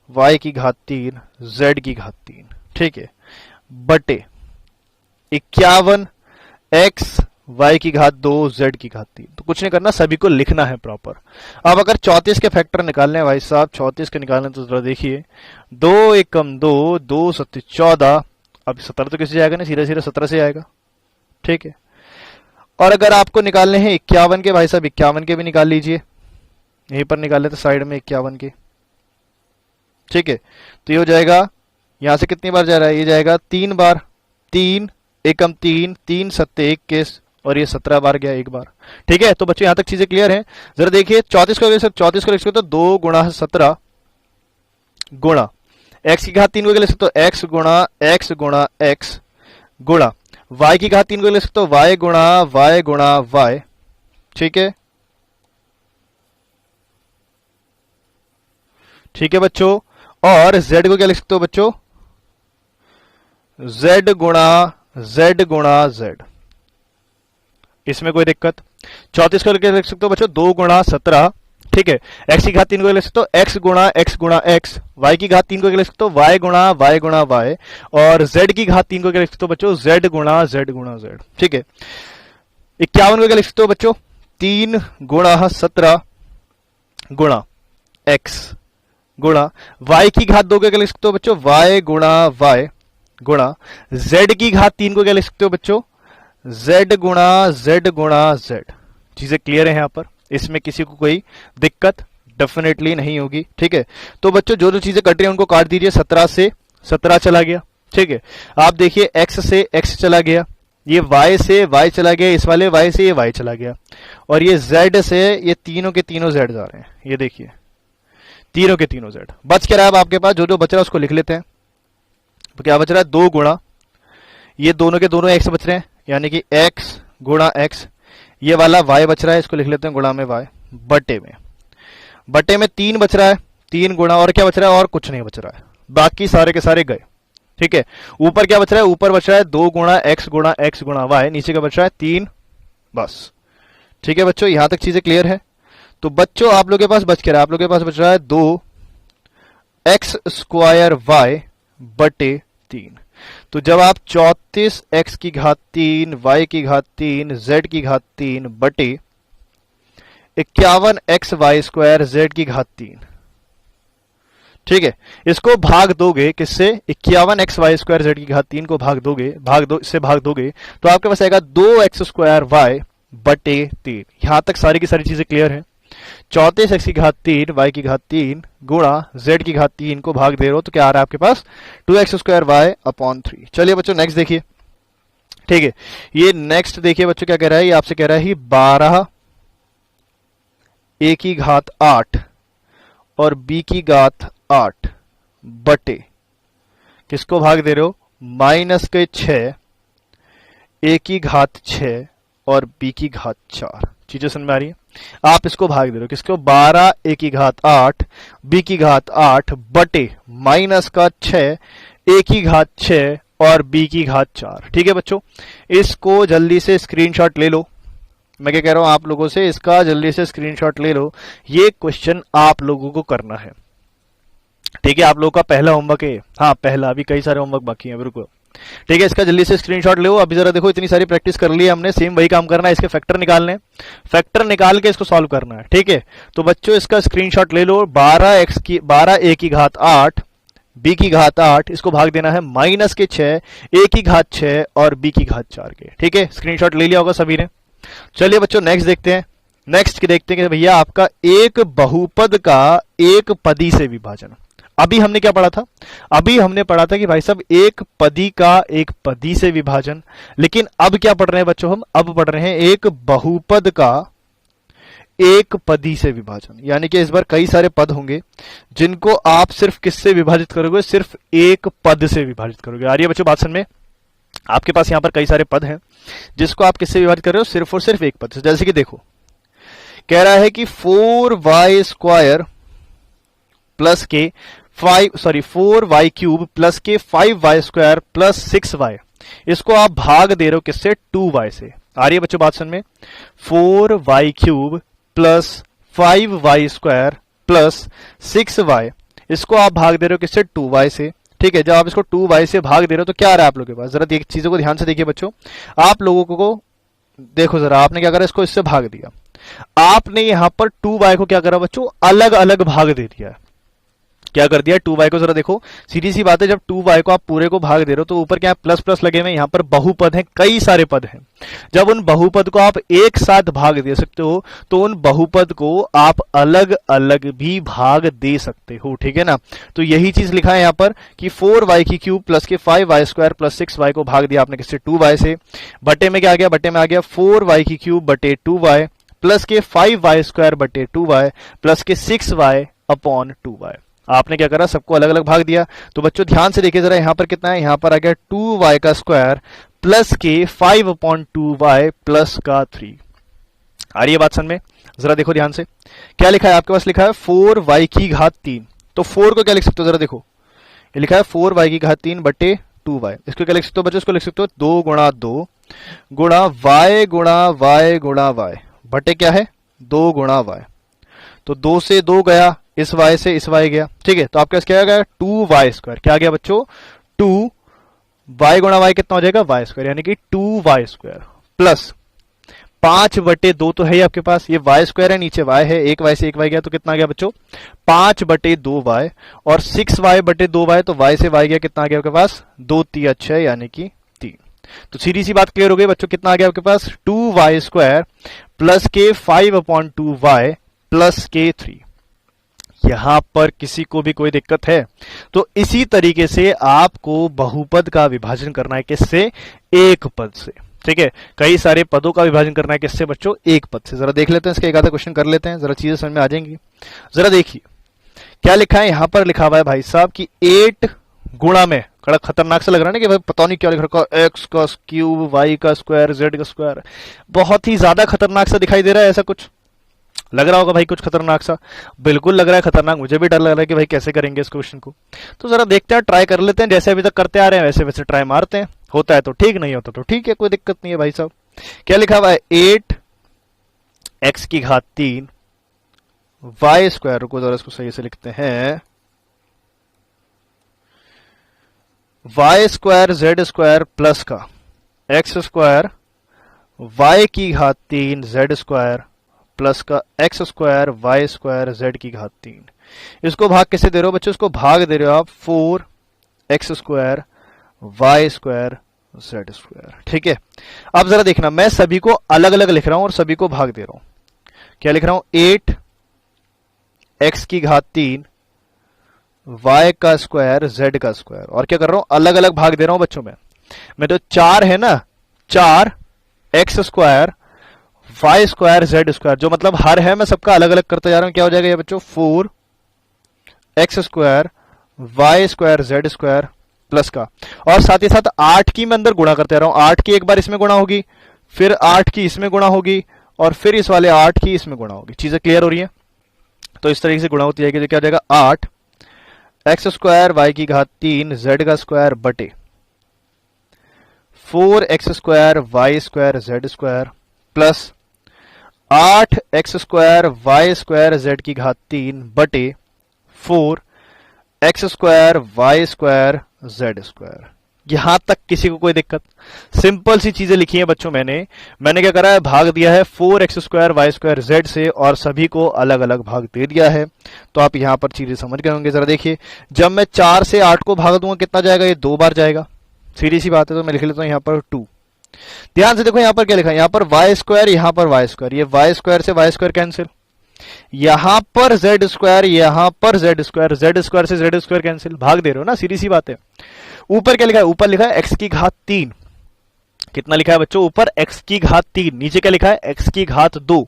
y की घात 3 z की घात 3, ठीक है, बटे 51 x y की घात 2 z की घात 3। तो कुछ नहीं करना, सभी को लिखना है प्रॉपर। अब अगर 34 के फैक्टर निकालने हैं भाई साहब, 34 के निकालने तो जरा देखिए, 2 एकम 2, 2 सत्ते 14, अब 17 तो किसी जाएगा नहीं, सीधा सीधा 17 से आएगा, ठीक है। और अगर आपको निकालने हैं 51 के भाई साहब, 51 के भी निकाल लीजिए, यहीं पर निकाल लेते साइड में 51 के, ठीक है। तो ये हो जाएगा, यहां से कितनी बार जा रहा है, ये जाएगा 3 बार, 3 एकम 3, 3 सत्ते 21, और ये 17 बार गया एक बार, ठीक है। तो बच्चों यहां तक चीजें क्लियर हैं। जरा देखिए 34 को लिख सकते हो 2 गुणा 17 गुणा x की घात 3 को लिख सकते हो x गुणा x गुणा y की घात 3 को लिख सकते हो y गुणा y, ठीक है, ठीक है बच्चों। और z को क्या लिख सकते हो बच्चों, z गुणा z, इसमें कोई दिक्कत। 34 को लिख सकते हो बच्चों 2 गुणा 17, ठीक है। x की घात 3 को लिख सकते हो x गुणा x, y की घात 3 को लिख सकते हो y गुणा y, और z की घात 3 को लिख सकते हो बच्चों z गुणा z, ठीक है। 51 को लिख सकते हो बच्चों 3 गुणा 17 गुणा x गुणा y की घात 2 को लिख सकते हो बच्चों y गुणा z की घात 3 को क्या लिख सकते हो बच्चों z गुणा z। चीजें क्लियर है यहां पर, इसमें किसी को कोई दिक्कत डेफिनेटली नहीं होगी, ठीक है। तो बच्चों जो जो चीजें कट रही हैं उनको काट दीजिए। 17 से 17 चला गया, ठीक है। आप देखिए x से x चला गया, ये y से y चला गया, इस वाले y से ये y चला गया, और ये z से ये तीनों के तीनों z जा रहे हैं, ये देखिए तीनों के तीनों z। बच क्या रहा है अब आपके पास, जो जो बच रहा है उसको लिख लेते हैं। तो क्या बच रहा है, 2 गुणा, ये दोनों के दोनों x बच रहे हैं, यानी कि x गुणा x, ये वाला y बच रहा है, इसको लिख लेते हैं गुणा में y, बटे में 3 बच रहा है, 3 गुणा, और क्या बच रहा है, और कुछ नहीं बच रहा है, बाकी सारे के सारे गए, ठीक है। ऊपर क्या बच रहा है, ऊपर बच रहा है 2 गुणा x गुणा y, नीचे का बच रहा है 3, बस, ठीक है बच्चों। यहां तक चीजें क्लियर है। तो बच्चों आप लोग के पास बच क्या रहा है, आप लोग के पास बच रहा है 2x स्क्वायर y बटे 3। तो जब आप 34 x की घात 3, y की घात 3, z की घात 3 बटे 51 x y स्क्वायर z की घात 3, ठीक है, इसको भाग दोगे किससे, 51 x y स्क्वायर z की घात 3 को भाग दोगे, इससे भाग दोगे, तो आपके पास आएगा 2x स्क्वायर y बटे 3। यहां तक सारी की सारी चीजें क्लियर है। 34 x की घात 3, y की घात 3 गुणा z की घात 3 को भाग दे रहे हो, तो क्या आ रहा है आपके पास 2x स्क्वायर y अपॉन 3। चलिए बच्चों नेक्स्ट देखिए, ठीक है। ये नेक्स्ट देखिए बच्चों क्या कह रहा है, ये आपसे कह रहा है 12 a की घात 8 और b की घात 8 बटे, किसको भाग दे रहे हो, माइनस के 6 a की घात 6 और b की घात 4। चीजें समझ में आ रही है? आप इसको भाग दे रहे हो किसको, 12 a की घात 8 b की घात 8 बटे माइनस का 6 a की घात 6 और b की घात 4। ठीक है बच्चों, इसको जल्दी से स्क्रीनशॉट ले लो। मैं क्या कह रहा हूं आप लोगों से, इसका जल्दी से स्क्रीनशॉट ले लो। ये क्वेश्चन आप लोगों को करना है। ठीक है, आप लोगों का पहला होमवर्क है। हाँ पहला, अभी कई सारे होमवर्क बाकी हैं बिल्कुल। ठीक है, इसका जल्दी से स्क्रीनशॉट लो। अभी जरा देखो, इतनी सारी प्रैक्टिस कर ली है हमने, सेम वही काम करना है। इसके फैक्टर निकालने, फैक्टर निकाल के इसको सॉल्व करना है। ठीक है, तो बच्चों इसका स्क्रीनशॉट ले लो। 12 a की घात 8 b की घात 8, इसको भाग देना है माइनस के 6 a की घात 6 और b की घात 4 के। ठीक है, स्क्रीनशॉट ले लिया होगा सभी ने। चलिए बच्चों नेक्स्ट देखते हैं। नेक्स्ट देखते हैं कि भैया आपका एक बहुपद का एक पदी से विभाजन। अभी हमने क्या पढ़ा था, अभी हमने पढ़ा था कि भाई साहब एक पदी का एक पदी से विभाजन। लेकिन अब क्या पढ़ रहे हैं बच्चों हम, अब पढ़ रहे हैं एक बहुपद का एक पदी से विभाजन। यानी कि इस बार कई सारे पद होंगे जिनको आप सिर्फ किससे विभाजित करोगे, सिर्फ एक पद से विभाजित करोगे। आ रही है बच्चों बात समझ में? आपके पास यहां पर कई सारे पद हैं जिसको आप किससे विभाजित कर रहे हो, सिर्फ और सिर्फ एक पद से। जैसे कि देखो, कह रहा है कि 4y स्क्वायर प्लस के 4y क्यूब प्लस के 5y स्क्वायर प्लस 6y, इसको आप भाग दे रहे हो किससे, 2y से। आ रही है बच्चों बात समझ में? 4y cube plus 5y square plus 6y, इसको आप भाग दे रहे हो किससे, 2y से। ठीक है, जब आप इसको 2y से भाग दे रहे हो तो क्या आ रहा है आप लोगों के पास, जरा चीजों को ध्यान से देखिए बच्चों। आप लोगों को देखो जरा, आपने क्या करा, इसको इससे भाग दिया। आपने यहां पर 2y को क्या करा बच्चों, अलग अलग भाग दे दिया है। क्या कर दिया, 2y को जरा देखो, सीधी सी बात है, जब 2y को आप पूरे को भाग दे रहे हो तो ऊपर क्या प्लस प्लस लगे हुए, यहां पर बहुपद हैं, कई सारे पद हैं। जब उन बहुपद को आप एक साथ भाग दे सकते हो तो उन बहुपद को आप अलग अलग भी भाग दे सकते हो। ठीक है ना, तो यही चीज लिखा है यहां पर कि 4y की क्यूब प्लस के 5y स्क्वायर प्लस 6y को भाग दिया आपने किससे, 2y से। बटे में क्या आ गया, बटे में आ गया 4y की क्यूब बटे 2y प्लस के 5y स्क्वायर बटे 2y प्लस के 6y अपॉन 2y। आपने क्या करा, सबको अलग अलग भाग दिया। तो बच्चों ध्यान से देखिए जरा, यहां पर कितना है, यहां पर आ गया 2y का स्क्वायर प्लस के 5 अपॉन 2y प्लस का 3। आ रही है बात समझ में? जरा देखो ध्यान से, क्या लिखा है आपके पास, लिखा है 4y की घात 3। तो 4 को क्या लिख सकते हो, जरा देखो, ये लिखा है 4y की घात 3 बटे 2y। इसको क्या लिख सकते हो बच्चों, इसको लिख सकते हो 2 गुणा 2 गुणा y गुणा y गुणा y बटे क्या है, 2 गुणा y। तो 2 से 2 गया, इस y से इस y गया। ठीक है, तो आपके पास क्या आ गया, 2y स्क्वायर। क्या आ गया बच्चों, 2y गुणा y कितना हो जाएगा, y स्क्वायर, यानी कि 2y स्क्वायर प्लस 5 बटे 2 तो है ही आपके पास, ये y स्क्वायर है, नीचे y है, एक y से एक y गया तो कितना आ गया बच्चों, 5 बटे 2y और 6y बटे 2y, तो y से y गया, कितना आ गया आपके पास, 2 3 6 यानी कि 3। तो सीधी सी बात क्लियर हो गई बच्चों, कितना आ गया आपके पास, 2y स्क्वायर प्लस के 5 अपॉन 2y प्लस के 3। यहां पर किसी को भी कोई दिक्कत है? तो इसी तरीके से आपको बहुपद का विभाजन करना है, किससे, एक पद से। ठीक है, कई सारे पदों का विभाजन करना है किससे बच्चों, एक पद से। जरा देख लेते हैं, इसका एक आधा क्वेश्चन कर लेते हैं, जरा चीजें समझ में आ जाएंगी। जरा देखिए क्या लिखा है, यहां पर लिखा हुआ है भाई साहब कि 8 गुणा में, बड़ा खतरनाक सा लग रहा है ना कि भाई पता नहीं क्या लिख रखा है, एक्स का क्यूब, वाई का स्क्वायर, जेड का स्क्वायर, बहुत ही ज्यादा खतरनाक सा दिखाई दे रहा है। ऐसा कुछ लग रहा होगा भाई, कुछ खतरनाक सा, बिल्कुल लग रहा है खतरनाक, मुझे भी डर लग रहा है कि भाई कैसे करेंगे इस क्वेश्चन को। तो जरा देखते हैं, ट्राई कर लेते हैं, जैसे अभी तक करते आ रहे हैं वैसे वैसे ट्राई मारते हैं, होता है तो ठीक, नहीं होता तो ठीक है, कोई दिक्कत नहीं है भाई साहब। क्या लिखा हुआ है, 8 x की घात 3 y स्क्वायर, को जरा इसको सही से लिखते हैं, y square z square plus का x स्क्वायर y की घात 3 z स्क्वायर प्लस का x square y square z की घात 3। इसको भाग किससे दे रहे हो बच्चों, इसको भाग दे रहे हो आप 4x square y square z square. ठीक है, अब जरा देखना, मैं सभी को अलग अलग लिख रहा हूं और सभी को भाग दे रहा हूं। क्या लिख रहा हूं, 8x की घात 3 y का स्क्वायर z का स्क्वायर, और क्या कर रहा हूं, अलग अलग भाग दे रहा हूं बच्चों में तो 4 है ना, 4 x square y square z square, जो मतलब हर है, मैं सबका अलग अलग करते जा रहा हूं। क्या हो जाएगा ये बच्चों, 4x square y square z square plus का, और साथ ही साथ 8 की मैं अंदर गुणा करते रहा हूं। 8 की एक बार इसमें गुणा होगी, फिर 8 की इसमें गुणा होगी, और फिर इस वाले 8 की इसमें गुणा होगी। चीजें क्लियर हो रही है? तो इस तरीके से गुणा होती जाएगी, तो क्या हो जाएगा 8 एक्स स्क्वायर वाई की घात 3 जेड का स्क्वायर बटे 4 X square Y square Z square plus 8 X square Y square Z की घात 3 बटे 4 X square Y square Z square. यहां तक किसी को कोई दिक्कत? सिंपल सी चीजें लिखी हैं बच्चों मैंने क्या करा है, भाग दिया है 4 X square Y square Z से, और सभी को अलग अलग भाग दे दिया है। तो आप यहां पर चीजें समझ गए होंगे। जरा देखिए, जब मैं 4 से 8 को भाग दूंगा कितना जाएगा? ये 2 बार जाएगा। सीधी सी बात है, तो मैं लिख लेता हूं यहां पर 2। ध्यान से देखो यहां पर क्या लिखा है, यहां पर वाई स्क्वायर, यहां पर वाई स्क्वायर, ये वाई स्क्वायर से वाई स्क्वायर कैंसिल, यहां पर जेड स्क्वायर, यहां पर जेड स्क्वायर, जेड स्क्वायर से जेड स्क्वायर कैंसिल, भाग दे रहे हो ना, सीधी सी बात है। ऊपर क्या लिखा है? ऊपर लिखा है एक्स की घात 3। कितना लिखा है बच्चों? ऊपर एक्स की घात 3, नीचे क्या लिखा है? एक्स की घात 2।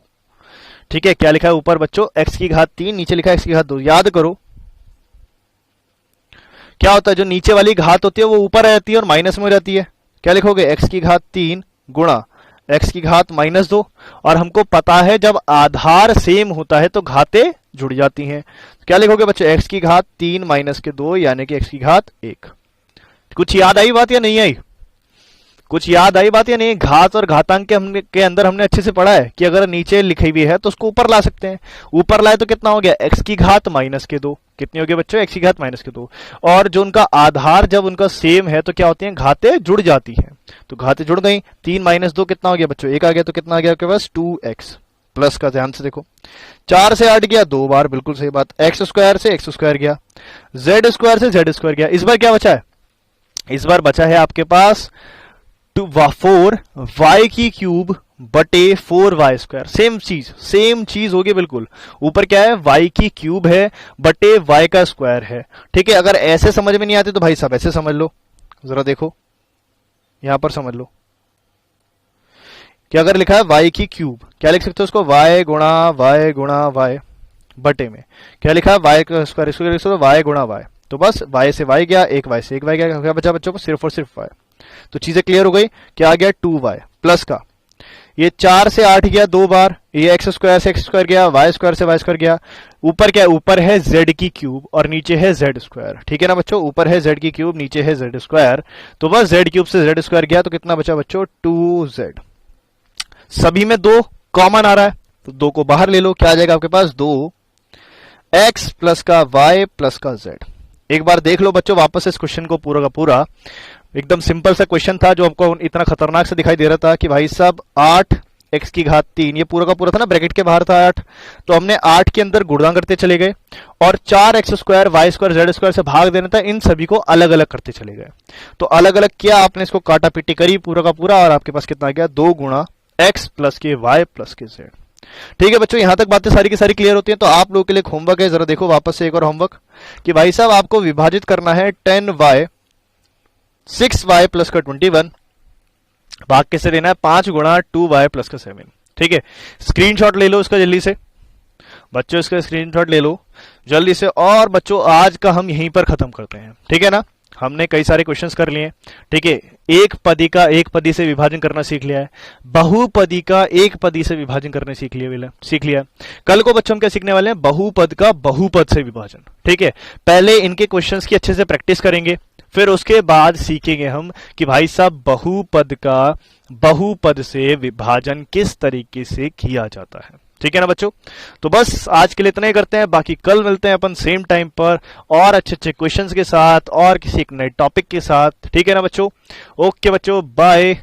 ठीक है, क्या लिखा है ऊपर बच्चों? एक्स की घात 3, नीचे लिखा है एक्स की घात 2। याद करो क्या होता है, जो नीचे वाली घात होती है वो ऊपर आ जाती है और माइनस में हो जाती है। क्या लिखोगे? एक्स की घात 3 गुणा एक्स की घात माइनस 2, और हमको पता है जब आधार सेम होता है तो घातें जुड़ जाती हैं। तो क्या लिखोगे बच्चों? एक्स की घात 3 माइनस के 2 यानी कि एक्स की घात 1। कुछ याद आई बात या नहीं आई? कुछ याद आई बात या नहीं? घात और घातांक के अंदर हमने अच्छे से पढ़ा है कि अगर नीचे लिखी हुई है तो उसको ऊपर ला सकते हैं। ऊपर लाए तो कितना हो गया? एक्स की घात माइनस के 2। कितनी हो गई बच्चों? एक्स की घात माइनस के 2। और जो उनका आधार जब उनका सेम है तो क्या होती है? घातें जुड़ जाती हैं। तो घातें जुड़ गई। 3 माइनस 2 कितना हो गया बच्चों? 1 आ गया। तो कितना आ गया आपके पास? 2x प्लस का। ध्यान से देखो, 4 से 8 गया 2 बार, बिल्कुल सही बात। एक्स स्क्वायर से एक्स स्क्वायर गया, जेड स्क्वायर से जेड स्क्वायर गया। इस बार क्या बचा है? इस बार बचा है आपके पास 4 वाई की क्यूब बटे 4 वाई स्क्वायर। सेम चीज होगी बिल्कुल। ऊपर क्या है? वाई की क्यूब है बटे वाई का स्क्वायर है। ठीक है, अगर ऐसे समझ में नहीं आते तो भाई साहब ऐसे समझ लो। जरा देखो यहां पर समझ लो कि अगर लिखा है वाई की क्यूब, क्या लिख सकते हो उसको? वाई गुणा वाई बटे में क्या लिखा है? वाई का स्क्वायर, इसको लिख सकते हो वाई गुणा वाई। तो बस वाई से वाई गया, एक वाई से एक वाई गया, क्या बचा बच्चों को? सिर्फ और सिर्फ वाई। तो चीजें क्लियर हो गई। क्या आ गया? 2y प्लस का, ये 4 से 8 गया 2 बार, ये एक्स स्क्वायर से एक्स स्क्वायर गया, वाई स्क्वायर से वाई स्क्वायर गया। ऊपर क्या है? ऊपर है z की क्यूब और नीचे है z स्क्वायर। ठीक है ना बच्चों? ऊपर है z की क्यूब, नीचे है z स्क्वायर। तो बस z क्यूब से z स्क्वायर गया, तो कितना बचा बच्चों? 2z। सभी में 2 कॉमन आ रहा है, तो 2 को बाहर ले लो। क्या आ जाएगा आपके पास? 2x प्लस का y प्लस का z। एक बार देख लो बच्चों वापस इस क्वेश्चन को पूरा का पूरा। एकदम सिंपल सा क्वेश्चन था जो हमको इतना खतरनाक से दिखाई दे रहा था कि भाई साहब 8 एक्स की घात 3, ये पूरा का पूरा था ना, ब्रैकेट के बाहर था 8, तो हमने 8 के अंदर गुणा करते चले गए और 4 X square Y square Z square से भाग देना था। इन सभी को अलग अलग करते चले गए। तो अलग अलग किया आपने, इसको काटा पीटी करी पूरा का पूरा, और आपके पास कितना आ गया? 2 गुणा एक्स प्लस के वाई प्लस के जेड। ठीक है बच्चों, यहां तक बातें सारी की सारी क्लियर होती हैं। तो आप लोगों के लिए होमवर्क है, जरा देखो वापस से एक और होमवर्क कि भाई साहब आपको विभाजित करना है 10y 6y प्लस का 21, भाग कैसे देना है? 5 गुणा 2y प्लस का 7। ठीक है, स्क्रीनशॉट ले लो इसका जल्दी से बच्चों, इसका स्क्रीनशॉट ले लो जल्दी से। और बच्चों आज का हम यहीं पर खत्म करते हैं। ठीक है ना, हमने कई सारे क्वेश्चंस कर लिए। ठीक है, एक पदी का एक पदी से विभाजन करना सीख लिया है, बहुपदी का एक पदी से विभाजन करना सीख लिया। कल को बच्चों हम क्या सीखने वाले हैं? बहुपद का बहुपद से विभाजन। ठीक है, पहले इनके क्वेश्चंस की अच्छे से प्रैक्टिस करेंगे, फिर उसके बाद सीखेंगे हम कि भाई साहब बहुपद का बहुपद से विभाजन किस तरीके से किया जाता है। ठीक है ना बच्चों, तो बस आज के लिए इतना ही करते हैं। बाकी कल मिलते हैं अपन सेम टाइम पर और अच्छे अच्छे क्वेश्चंस के साथ और किसी एक नए टॉपिक के साथ। ठीक है ना बच्चों, ओके बच्चों, बाय।